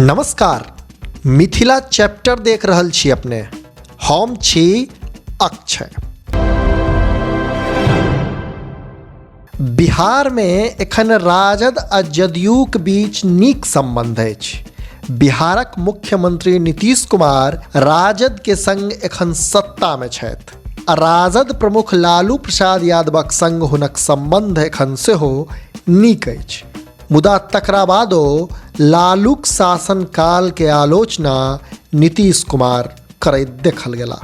नमस्कार, मिथिला चैप्टर देख रहल छी अपने। हम छी अक्षय। बिहार में एखन राजद आ जदयूक बीच नीक संबंध अछि। बिहारक मुख्यमंत्री नीतीश कुमार राजद के संग एखन सत्ता में छथि आ राजद प्रमुख लालू प्रसाद यादवक संग हुनक संबंध एखन सेहो नीक अछि। मुदा तकरा बादो लालूक शासनकाल के आलोचना नीतीश कुमार करैत देखल गेला।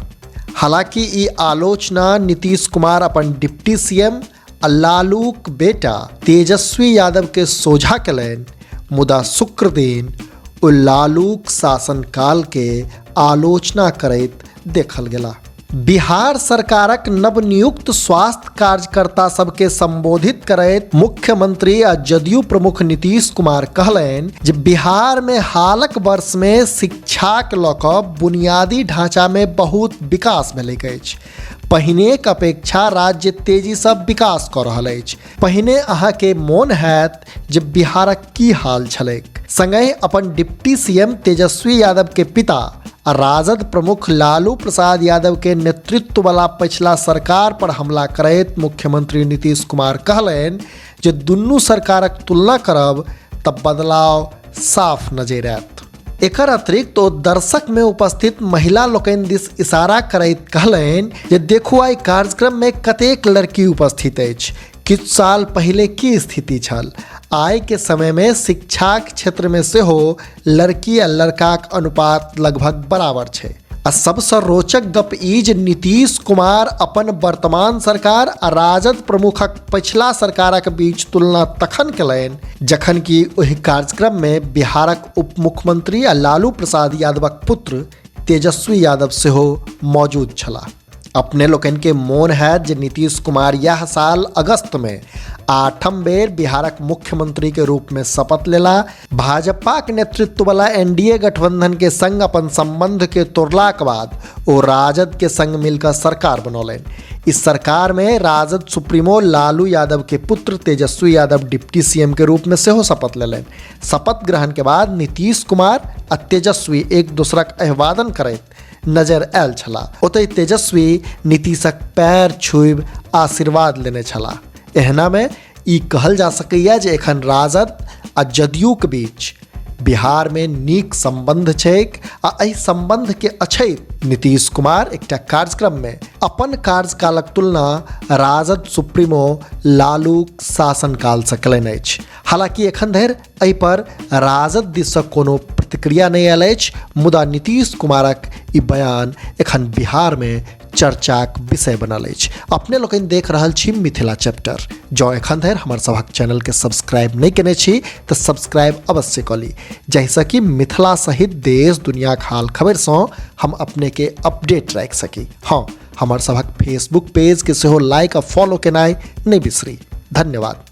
हालांकि ई आलोचना नीतीश कुमार अपन डिप्टी सीएम आ लालूक बेटा तेजस्वी यादव के सोझा केलनि, मुदा शुक्र दिन ओ लालूक शासनकाल के आलोचना करैत देखल गेला। बिहार सरकारक नवनियुक्त स्वास्थ्य कार्यकर्ता सबके संबोधित करैत मुख्यमंत्री आ जदयू प्रमुख नीतीश कुमार कहलनि जे बिहार में हालक वर्ष में शिक्षाक लऽ कऽ बुनियादी ढांचा में बहुत विकास भेलैक अछि। पहिनेक अपेक्षा राज्य तेजी सँ विकास कऽ रहल अछि। पहिने अहाँके मोन हैत जे बिहारक की हाल छलैक। संगहि अपन डिप्टी सीएम तेजस्वी यादव के पिता आ राजद प्रमुख लालू प्रसाद यादव के नेतृत्व वाला पिछला सरकार पर हमला करैत मुख्यमंत्री नीतीश कुमार कहलनि जे दुनू सरकारक तुलना करब तब बदलाव साफ नजरि आयत। एकर अतिरिक्त ओ दर्शक में उपस्थित महिला लोकनि दिस इशारा करैत कहलनि जे देखू आइ कार्यक्रम में कतेक लड़की उपस्थित अछि। किछु साल पहले की स्थिति छल। आइ के समय में शिक्षाक क्षेत्र में सेहो लड़की आ लड़काक अनुपात लगभग बराबर छै। आ सबसँ रोचक गप ई जे नीतीश कुमार अपन वर्तमान सरकार आ राजद प्रमुखक पिछला सरकारक बीच तुलना तखन केलनि जखन कि ओहि कार्यक्रम में बिहारक उप मुख्यमंत्री आ लालू प्रसाद यादवक पुत्र तेजस्वी यादव सेहो मौजूद छलाह। अपने लोकनि के मोन हैत जे नीतीश कुमार यह साल अगस्त में 8म बेर बिहारक मुख्यमंत्री के रूप में शपथ लेला। भाजपा के नेतृत्व वाला एनडीए गठबंधन के संग अपन संबंध के तोड़लाक बाद ओ राजद के संग मिलकर सरकार बनौलनि। इस सरकार में राजद सुप्रीमो लालू यादव के पुत्र तेजस्वी यादव डिप्टी सीएम के रूप में सेहो शपथ लेलनि। शपथ ग्रहण के बाद नीतीश कुमार आ तेजस्वी एक दूसरक अभिवादन करैत नजर आयल छलाह। ओतहि तेजस्वी नीतीशक पैर छुबि आशीर्वाद लेने छलाह। एहना में ई कहल जा सकैया जे एखन राजद आ जदयू के बीच बिहार में नीक संबंध छैक आ एहि संबंध के अछैत नीतीश कुमार एकटा कार्यक्रम में अपन कार्यकालक तुलना राजद सुप्रीमो लालूक शासनकाल से केलनि अछि। हालांकि एखन धरि एहि पर राजद दिस सँ कोनो प्रतिक्रिया नहीं आयल अछि, मुदा नीतीश कुमारक ई बयान एखन बिहार में चर्चाक विषय बनल अछि। अपने लोकनि देख रहल छी मिथिला चैप्टर। जँ एखन धरि हमर सभक चैनल के सब्सक्राइब नहीं केने छी तऽ सब्सक्राइब अवश्य कऽ ली, जाहिसँ कि मिथिला सहित देश दुनियाक हाल खबर सँ हम अपने के अपडेट राखि सकी। हाँ, हमर सभक फेसबुक पेज के सेहो लाइक आ फॉलो केनाइ नहीं बिसरी। धन्यवाद।